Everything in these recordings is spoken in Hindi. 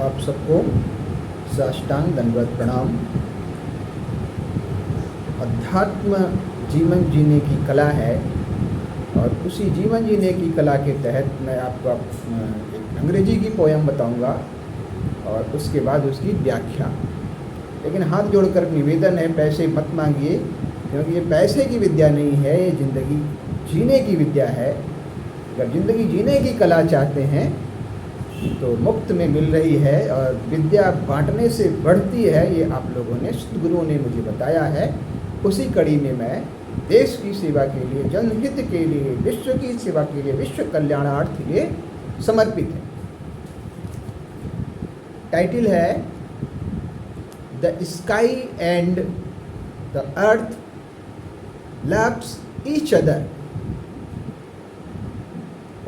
आप सबको साष्टांग दंडवत प्रणाम। अध्यात्म जीवन जीने की कला है और उसी जीवन जीने की कला के तहत मैं आपको एक अंग्रेजी की पोयम बताऊंगा और उसके बाद उसकी व्याख्या। लेकिन हाथ जोड़कर निवेदन है, पैसे मत मांगिए, क्योंकि ये पैसे की विद्या नहीं है, ये ज़िंदगी जीने की विद्या है। अगर ज़िंदगी जीने की कला चाहते हैं तो मुफ्त में मिल रही है और विद्या बांटने से बढ़ती है, ये आप लोगों ने, सद्गुरुओं ने मुझे बताया है। उसी कड़ी में मैं देश की सेवा के लिए, जनहित के लिए, विश्व की सेवा के लिए, विश्व कल्याणार्थ ये समर्पित है। टाइटल है the sky and the earth loves each other.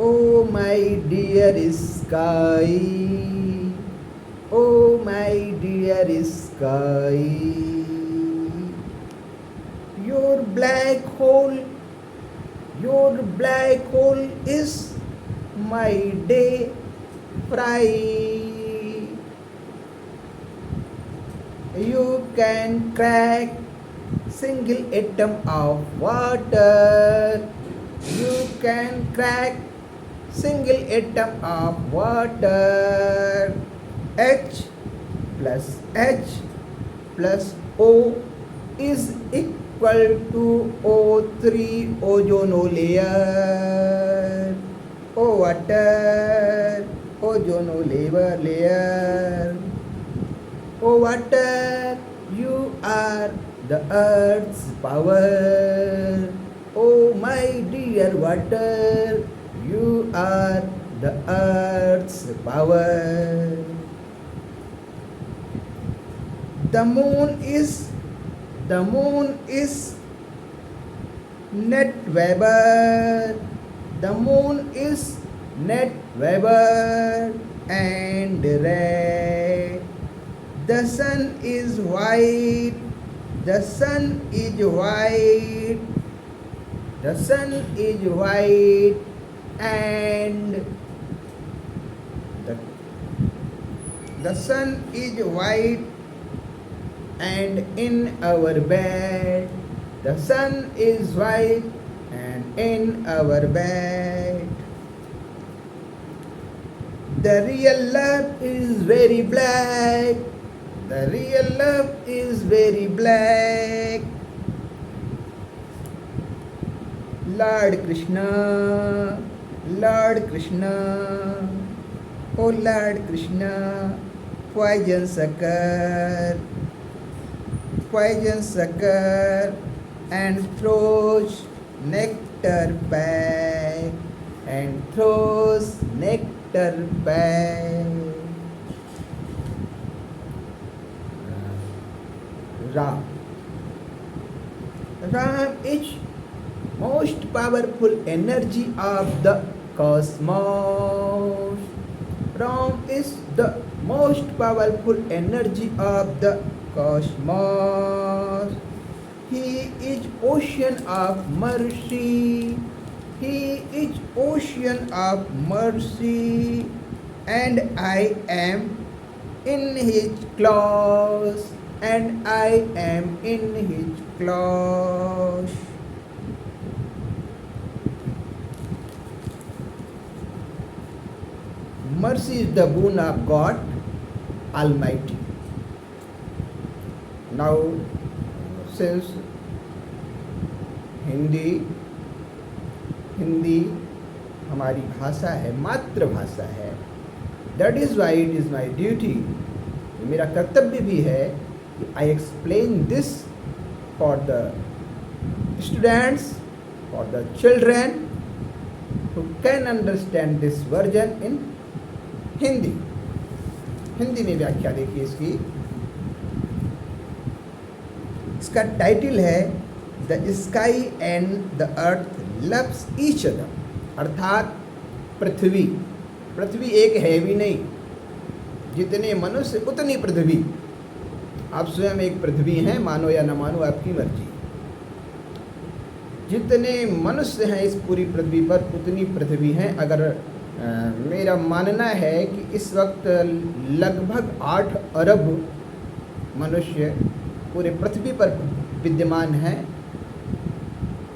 Oh my dear sky, oh my dear sky, your black hole is my day fry. You can crack single atom of water, you can crack single atom of water. H plus O is equal to O3 ozone layer. O water, ozone layer. O water, you are the earth's power. Oh my dear water, you are the earth's power. The moon is net Weber. The moon is net Weber and red. The sun is white. The sun is white. The sun is white and the sun is white and in our bed. The sun is white and in our bed. The real love is very black. The real love is very black. Lord Krishna, Lord Krishna, oh Lord Krishna, poison sucker and throws nectar back, and throws nectar back. Ram is most powerful energy of the cosmos. Ram is the most powerful energy of the cosmos. He is ocean of mercy. He is ocean of mercy, and I am in his claws, and I am in his claws. Mercy is the boon of God Almighty. Now, since Hindi हमारी भाषा है, मातृभाषा है, that is why it is my duty, मेरा कर्तव्य भी है कि I explain this for the students, for the children who can understand this version in Hindi में व्याख्या देखिए इसकी। इसका टाइटल है the sky and the earth loves each other. अर्थात पृथ्वी एक है भी नहीं, जितने मनुष्य उतनी पृथ्वी। आप स्वयं एक पृथ्वी हैं, मानो या न मानो आपकी मर्जी। जितने मनुष्य हैं इस पूरी पृथ्वी पर उतनी पृथ्वी हैं। अगर मेरा मानना है कि इस वक्त लगभग 8 अरब मनुष्य पूरे पृथ्वी पर विद्यमान हैं।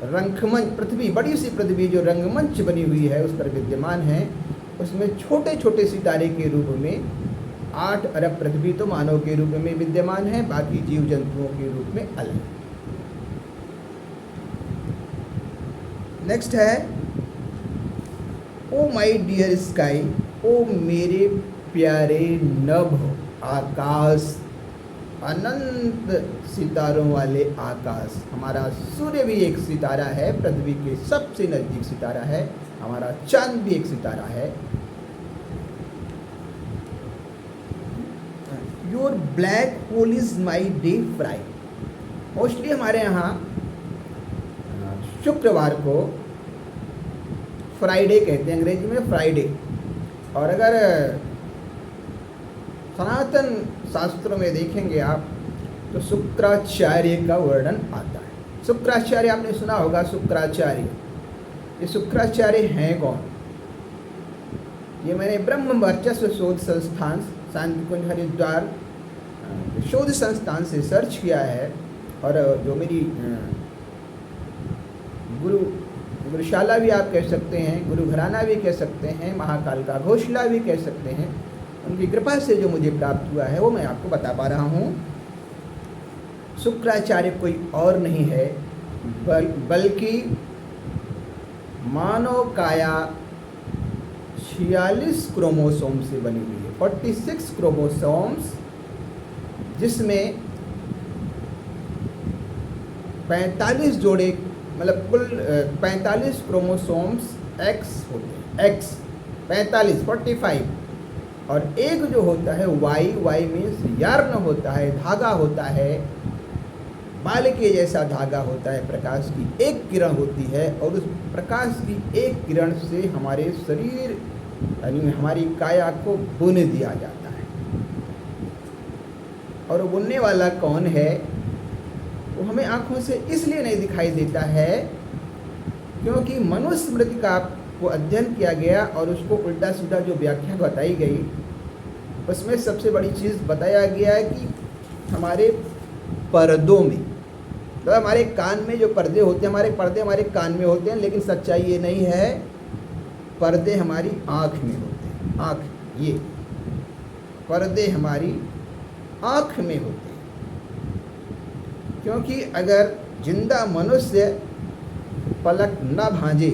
रंगमंच, पृथ्वी बड़ी सी पृथ्वी जो रंगमंच बनी हुई है उस पर विद्यमान है। उसमें छोटे छोटे सितारे के रूप में 8 अरब पृथ्वी तो मानव के रूप में विद्यमान है, बाकी जीव जंतुओं के रूप में अलग। नेक्स्ट है ओ माई डियर स्काई, ओ मेरे प्यारे नभ आकाश, अनंत सितारों वाले आकाश। हमारा सूर्य भी एक सितारा है, पृथ्वी के सबसे नज़दीक सितारा है। हमारा चांद भी एक सितारा है। Your black hole is my day Friday. Mostly हमारे यहाँ शुक्रवार को फ्राइडे कहते हैं, अंग्रेजी में फ्राइडे। और अगर सनातन शास्त्रों में देखेंगे आप तो शुक्राचार्य का वर्णन आता है। शुक्राचार्य आपने सुना होगा, शुक्राचार्य। ये शुक्राचार्य हैं कौन? ये मैंने ब्रह्म वर्चस्व शोध संस्थान शांति कुंज हरिद्वार शोध संस्थान से सर्च किया है। और जो मेरी गुरुशाला भी आप कह सकते हैं, गुरु घराना भी कह सकते हैं, महाकाल का घोषला भी कह सकते हैं, उनकी कृपा से जो मुझे प्राप्त हुआ है वो मैं आपको बता पा रहा हूँ। शुक्राचार्य कोई और नहीं है बल्कि मानव काया 46 क्रोमोसोम से बनी हुई है, 46 क्रोमोसोम्स, जिसमें 45 जोड़े, मतलब कुल 45 क्रोमोसोम्स एक्स होते हैं, एक्स 45 और एक जो होता है वाई मीन्स यार्न होता है, धागा होता है, बाल के जैसा धागा होता है, प्रकाश की एक किरण होती है और उस प्रकाश की एक किरण से हमारे शरीर यानी हमारी काया को बुन दिया जाता है। और वो बुनने वाला कौन है? वो हमें आँखों से इसलिए नहीं दिखाई देता है क्योंकि मनुस्मृति का को अध्ययन किया गया और उसको उल्टा सीधा जो व्याख्या बताई गई उसमें सबसे बड़ी चीज़ बताया गया है कि हमारे पर्दों में, तो हमारे कान में जो पर्दे होते हैं, हमारे पर्दे हमारे कान में होते हैं, लेकिन सच्चाई ये नहीं है, पर्दे हमारी आँख में होते हैं। आँख, ये पर्दे हमारी आँख में होते हैं। क्योंकि अगर जिंदा मनुष्य पलक न भांजे,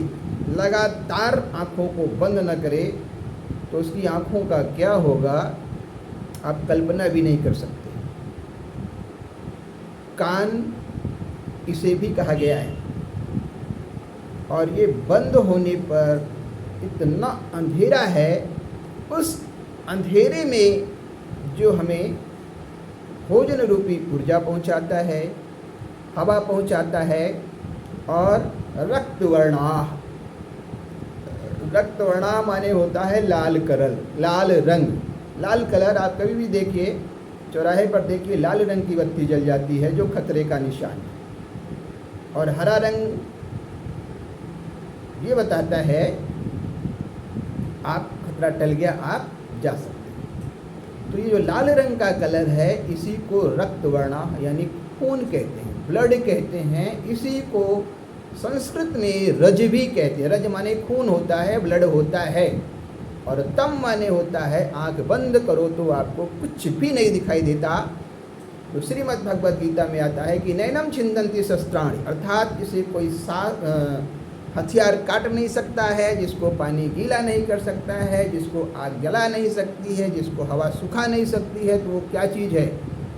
लगातार आँखों को बंद न करे तो उसकी आँखों का क्या होगा आप कल्पना भी नहीं कर सकते। कान इसे भी कहा गया है और ये बंद होने पर इतना अंधेरा है, उस अंधेरे में जो हमें भोजन रूपी ऊर्जा पहुंचाता है, हवा पहुंचाता है और रक्तवर्णाह, रक्तवर्णाह माने होता है लाल कलर, लाल रंग। लाल कलर आप कभी भी देखिए, चौराहे पर देखिए लाल रंग की बत्ती जल जाती है जो खतरे का निशान है, और हरा रंग ये बताता है आप खतरा टल गया, आप जा सकते हैं। तो ये जो लाल रंग का कलर है इसी को रक्तवर्णाह यानी खून कहते हैं, ब्लड कहते हैं। इसी को संस्कृत में रज भी कहते हैं। रज माने खून होता है, ब्लड होता है, और तम माने होता है आंख बंद करो तो आपको कुछ भी नहीं दिखाई देता। तो श्रीमद् भगवद गीता में आता है कि नैनम छिंदन्ति शस्त्राणि, अर्थात इसे कोई हथियार काट नहीं सकता है, जिसको पानी गीला नहीं कर सकता है, जिसको आग जला नहीं सकती है, जिसको हवा सुखा नहीं सकती है। तो वो क्या चीज़ है?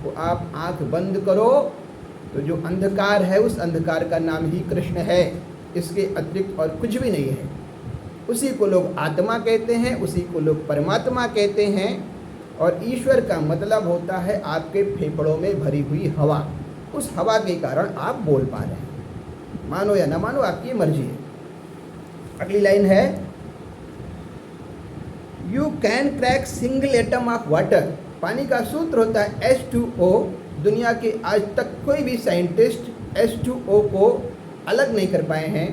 वो आप आंख बंद करो तो जो अंधकार है उस अंधकार का नाम ही कृष्ण है, इसके अतिरिक्त और कुछ भी नहीं है। उसी को लोग आत्मा कहते हैं, उसी को लोग परमात्मा कहते हैं। और ईश्वर का मतलब होता है आपके फेफड़ों में भरी हुई हवा, उस हवा के कारण आप बोल पा रहे हैं। मानो या ना मानो आपकी मर्जी है। अगली लाइन है you can crack single atom of water. पानी का सूत्र होता है H2O। दुनिया के आज तक कोई भी साइंटिस्ट H2O को अलग नहीं कर पाए हैं।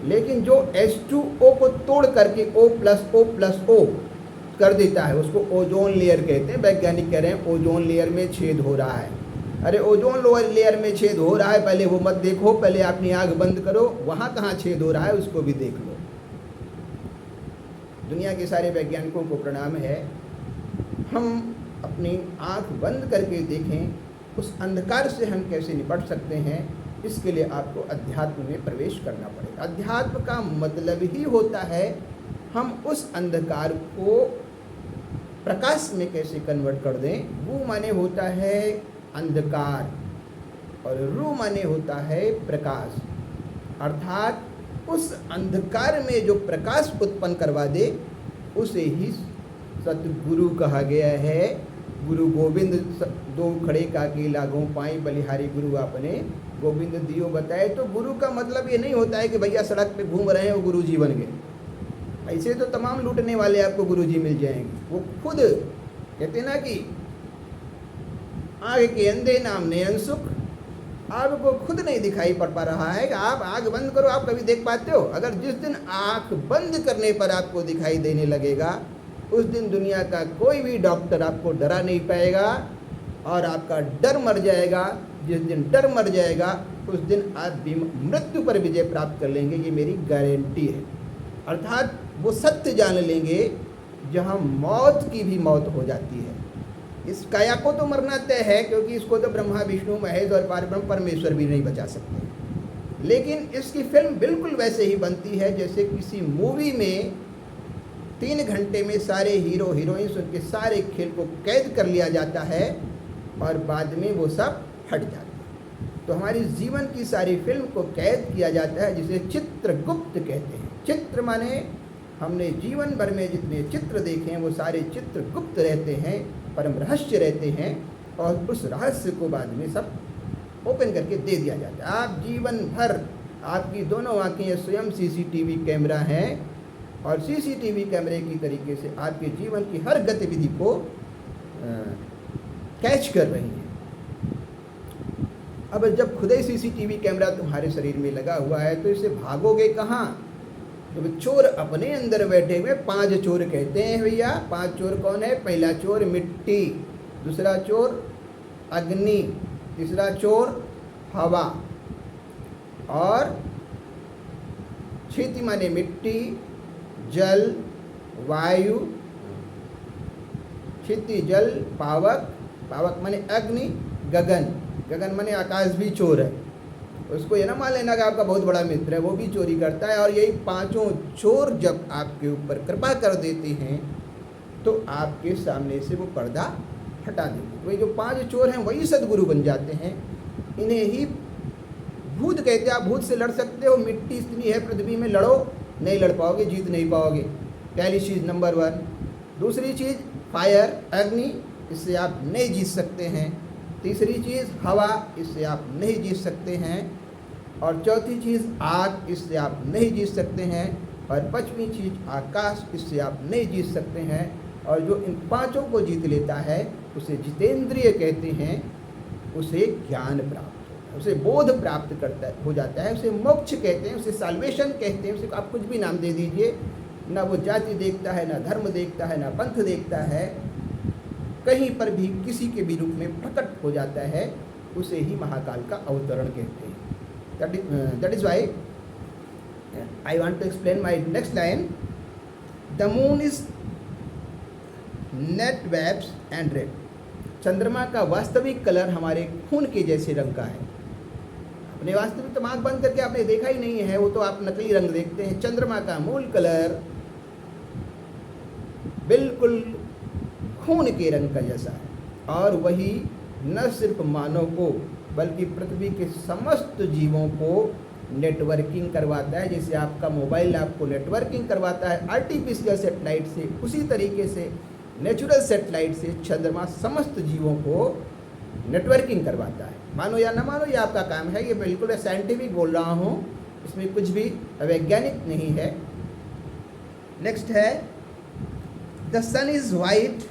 लेकिन जो H2O को तोड़ करके O+O+O कर देता है, उसको ओजोन लेयर कहते हैं। वैज्ञानिक कह रहे हैं ओजोन लेयर में छेद हो रहा है। अरे ओजोन लोअर लेयर में छेद हो रहा है, पहले वो मत देखो, पहले अपनी आँख बंद करो, वहाँ कहाँ छेद हो रहा है उसको भी देख लो। दुनिया के सारे वैज्ञानिकों को प्रणाम है। हम अपनी आँख बंद करके देखें उस अंधकार से हम कैसे निपट सकते हैं। इसके लिए आपको अध्यात्म में प्रवेश करना पड़ेगा। अध्यात्म का मतलब ही होता है हम उस अंधकार को प्रकाश में कैसे कन्वर्ट कर दें। वो माने होता है अंधकार और रू माने होता है प्रकाश, अर्थात उस अंधकार में जो प्रकाश उत्पन्न करवा दे उसे ही सतगुरु कहा गया है। गुरु गोविंद दो खड़े काकी लागों पाई बलिहारी गुरु आपने गोविंद दियो बताए। तो गुरु का मतलब ये नहीं होता है कि भैया सड़क पे घूम रहे हैं वो गुरु जी बन गए। ऐसे तो तमाम लूटने वाले आपको गुरु जी मिल जाएंगे। वो खुद कहते ना कि आग के अंधे नाम नयन सुख, आपको खुद नहीं दिखाई पड़ पा रहा है कि आप आँख बंद करो, आप कभी देख पाते हो? अगर जिस दिन आँख बंद करने पर आपको दिखाई देने लगेगा उस दिन दुनिया का कोई भी डॉक्टर आपको डरा नहीं पाएगा और आपका डर मर जाएगा। जिस दिन डर मर जाएगा उस दिन आप मृत्यु पर विजय प्राप्त कर लेंगे, ये मेरी गारंटी है। अर्थात वो सत्य जान लेंगे जहाँ मौत की भी मौत हो जाती है। इस काया को तो मरना तय है, क्योंकि इसको तो ब्रह्मा विष्णु महेश और पारब्रह्म परमेश्वर भी नहीं बचा सकते। लेकिन इसकी फिल्म बिल्कुल वैसे ही बनती है जैसे किसी मूवी में 3 घंटे में सारे हीरो हीरोइंस उनके सारे खेल को कैद कर लिया जाता है और बाद में वो सब हट जाते हैं। तो हमारी जीवन की सारी फिल्म को कैद किया जाता है, जिसे चित्रगुप्त कहते हैं। चित्र माने हमने जीवन भर में जितने चित्र देखे हैं वो सारे चित्र गुप्त रहते हैं, परम रहस्य रहते हैं, और उस रहस्य को बाद में सब ओपन करके दे दिया जाता है। आप जीवन भर आपकी दोनों आँखें स्वयं सीसीटीवी कैमरा हैं और सीसीटीवी कैमरे की तरीके से आपके जीवन की हर गतिविधि को कैच कर रही हैं। अब जब खुद ही सीसीटीवी कैमरा तुम्हारे शरीर में लगा हुआ है तो इससे भागोगे कहाँ? जब चोर अपने अंदर बैठे हुए 5 चोर कहते हैं भैया। 5 चोर कौन है? पहला चोर मिट्टी, दूसरा चोर अग्नि, तीसरा चोर हवा, और क्षिति माने मिट्टी, जल, वायु, क्षिति जल, पावक, पावक माने अग्नि, गगन, गगन माने आकाश भी चोर है। उसको ये ना मान लेना कि आपका बहुत बड़ा मित्र है, वो भी चोरी करता है। और यही 5 चोर जब आपके ऊपर कृपा कर देते हैं तो आपके सामने से वो पर्दा हटा देते। वही जो 5 चोर हैं वही सदगुरु बन जाते हैं। इन्हें ही भूत कहते हैं। आप भूत से लड़ सकते हो, मिट्टी इतनी है पृथ्वी में, लड़ो, नहीं लड़ पाओगे, जीत नहीं पाओगे। पहली चीज़ नंबर 1। दूसरी चीज़ फायर, अग्नि, इससे आप नहीं जीत सकते हैं। तीसरी चीज़ हवा, इससे आप नहीं जीत सकते हैं। और चौथी चीज़ आग, इससे आप नहीं जीत सकते हैं। और 5वीं चीज़ आकाश, इससे आप नहीं जीत सकते हैं। और जो इन 5 को जीत लेता है उसे जितेंद्रिय कहते हैं, उसे ज्ञान प्राप्त होता है, उसे बोध प्राप्त करता हो जाता है, उसे मोक्ष कहते हैं, उसे साल्वेशन कहते हैं। उसे आप कुछ भी नाम दे दीजिए, ना वो जाति देखता है, ना धर्म देखता है, ना पंथ देखता है, कहीं पर भी किसी के भी रूप में प्रकट हो जाता है, उसे ही महाकाल का अवतरण कहते हैं। That is why I want to explain my next line. The moon is net webs and red. चंद्रमा का वास्तविक कलर हमारे खून के जैसे रंग का है। अपने वास्तविक तो आँख बंद करके आपने देखा ही नहीं है, वो तो आप नकली रंग देखते हैं। चंद्रमा का मूल कलर बिल्कुल खून के रंग का जैसा है, और वही न सिर्फ मानव को बल्कि पृथ्वी के समस्त जीवों को नेटवर्किंग करवाता है। जैसे आपका मोबाइल आपको नेटवर्किंग करवाता है आर्टिफिशियल सेटेलाइट से, उसी तरीके से नेचुरल सेटेलाइट से चंद्रमा समस्त जीवों को नेटवर्किंग करवाता है। मानो या न मानो, ये आपका काम है। ये बिल्कुल साइंटिफिक बोल रहा हूँ, इसमें कुछ भी वैज्ञानिक नहीं है। नेक्स्ट है द सन इज वाइट।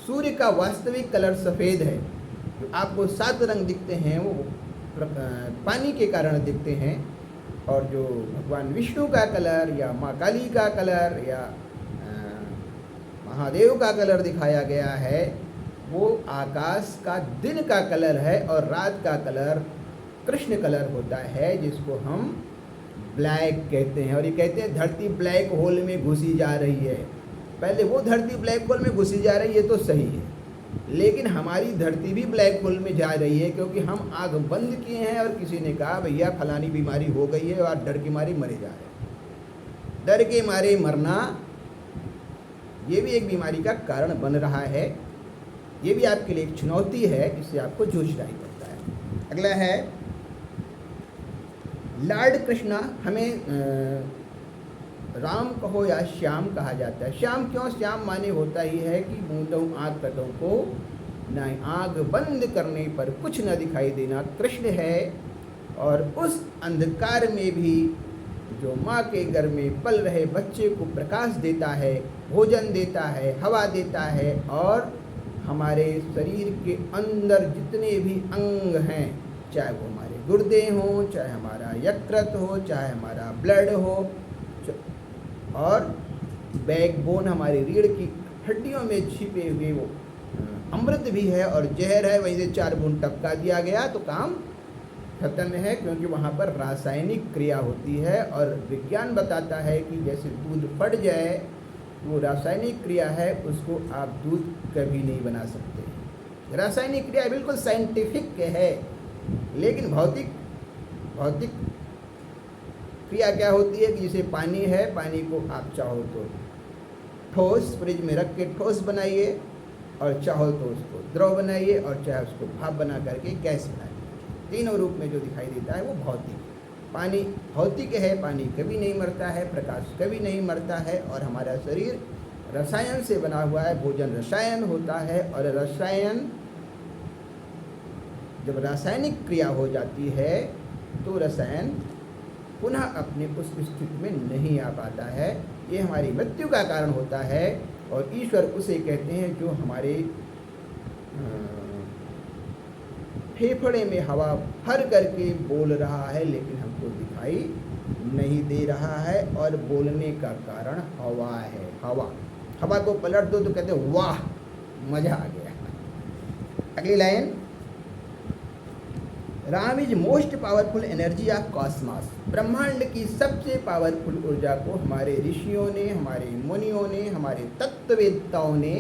सूर्य का वास्तविक कलर सफ़ेद है। जो आपको 7 रंग दिखते हैं वो पानी के कारण दिखते हैं, और जो भगवान विष्णु का कलर या माँ काली का कलर या महादेव का कलर दिखाया गया है वो आकाश का दिन का कलर है, और रात का कलर कृष्ण कलर होता है, जिसको हम ब्लैक कहते हैं। और ये कहते हैं धरती ब्लैक होल में घुसी जा रही है। पहले वो धरती ब्लैक होल में घुसी जा रही है तो सही है, लेकिन हमारी धरती भी ब्लैक होल में जा रही है, क्योंकि हम आँख बंद किए हैं और किसी ने कहा भैया फलानी बीमारी हो गई है और डर के मारे मरे जा रहे हैं। डर के मारे मरना ये भी एक बीमारी का कारण बन रहा है। ये भी आपके लिए एक चुनौती है, जिससे आपको जूझना ही पड़ता है। अगला है लॉर्ड कृष्णा। हमें राम कहो या श्याम कहा जाता है। श्याम क्यों? श्याम माने होता ही है कि मूंदों आँख कटों को न आँख बंद करने पर कुछ न दिखाई देना कृष्ण है, और उस अंधकार में भी जो माँ के घर में पल रहे बच्चे को प्रकाश देता है, भोजन देता है, हवा देता है, और हमारे शरीर के अंदर जितने भी अंग हैं, चाहे वो हमारे गुर्दे हों, चाहे हमारा यकृत हो, चाहे हमारा ब्लड हो, और बैकबोन हमारी रीढ़ की हड्डियों में छिपे हुए वो अमृत भी है और जहर है, वहीं से 4 बूंद टपका दिया गया तो काम खत्म है, क्योंकि वहाँ पर रासायनिक क्रिया होती है। और विज्ञान बताता है कि जैसे दूध फट जाए, वो रासायनिक क्रिया है, उसको आप दूध कभी नहीं बना सकते। रासायनिक क्रिया बिल्कुल साइंटिफिक है, लेकिन भौतिक क्रिया क्या होती है कि जैसे पानी है, पानी को आप चाहो तो ठोस फ्रिज में रख के ठोस बनाइए, और चाहो तो उसको द्रव बनाइए, और चाहे उसको भाप बना करके गैस बनाइए। तीनों रूप में जो दिखाई देता है वो भौतिक है। पानी भौतिक है, पानी कभी नहीं मरता है, प्रकाश कभी नहीं मरता है, और हमारा शरीर रसायन से बना हुआ है। भोजन रसायन होता है, और रसायन जब रासायनिक क्रिया हो जाती है तो रसायन पुनः अपने उस स्थिति में नहीं आ पाता है। ये हमारी मृत्यु का कारण होता है, और ईश्वर उसे कहते हैं जो हमारे फेफड़े में हवा भर करके बोल रहा है, लेकिन हमको दिखाई नहीं दे रहा है, और बोलने का कारण हवा है। हवा को पलट दो तो कहते हैं वाह मजा आ गया। अगली line, Ram is most powerful energy of Cosmos. ब्रह्मांड की सबसे पावरफुल ऊर्जा को हमारे ऋषियों ने, हमारे मुनियों ने, हमारे तत्ववेत्ताओं ने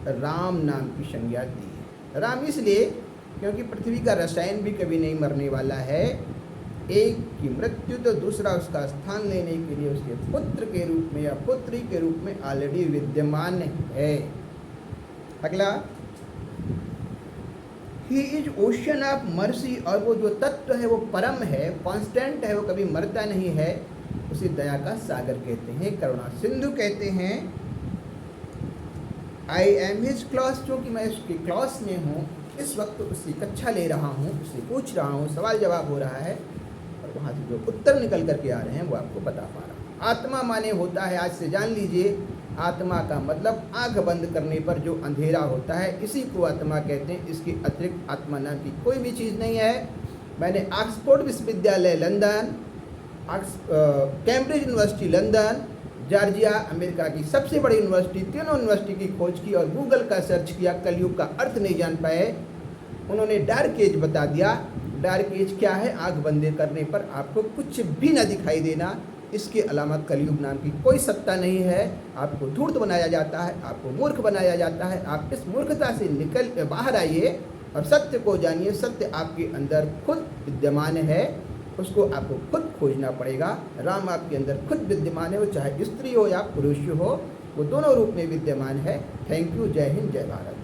राम नाम की संज्ञा दी है। राम इसलिए क्योंकि पृथ्वी का रसायन भी कभी नहीं मरने वाला है। एक की मृत्यु तो दूसरा उसका स्थान लेने के लिए उसके पुत्र के रूप में या पुत्री के रूप में ऑलरेडी विद्यमान है। अगला, he is ocean of mercy. और वो जो तत्व है वो परम है, कांस्टेंट है, वो कभी मरता नहीं है, उसे दया का सागर कहते हैं, करुणा सिंधु कहते हैं। आई एम हिज क्लास, क्योंकि मैं उसकी क्लास में हूँ, इस वक्त उसकी कक्षा ले रहा हूँ, उससे पूछ रहा हूँ, सवाल जवाब हो रहा है, और वहाँ से जो उत्तर निकल करके आ रहे हैं वो आपको बता पा रहा हूँ। आत्मा माने होता है, आज से जान लीजिए, आत्मा का मतलब आँख बंद करने पर जो अंधेरा होता है, इसी को आत्मा कहते हैं। इसके अतिरिक्त आत्मा नाम की कोई भी चीज़ नहीं है। मैंने ऑक्सफोर्ड विश्वविद्यालय London, Cambridge university London, Georgia America की सबसे बड़ी यूनिवर्सिटी, तीनों यूनिवर्सिटी की खोज की, और गूगल का सर्च किया, कलयुग का अर्थ नहीं जान पाए। उन्होंने डार्क एज बता दिया। डार्क एज क्या है? आँख बंद करने पर आपको कुछ भी न दिखाई देना, इसके अलावा कलयुग नाम की कोई सत्ता नहीं है। आपको धूर्त बनाया जाता है, आपको मूर्ख बनाया जाता है। आप इस मूर्खता से निकल बाहर आइए और सत्य को जानिए। सत्य आपके अंदर खुद विद्यमान है, उसको आपको खुद खोजना पड़ेगा। राम आपके अंदर खुद विद्यमान है, वो चाहे स्त्री हो या पुरुष हो, वो दोनों रूप में विद्यमान है। Thank you. जय हिंद, जय भारत।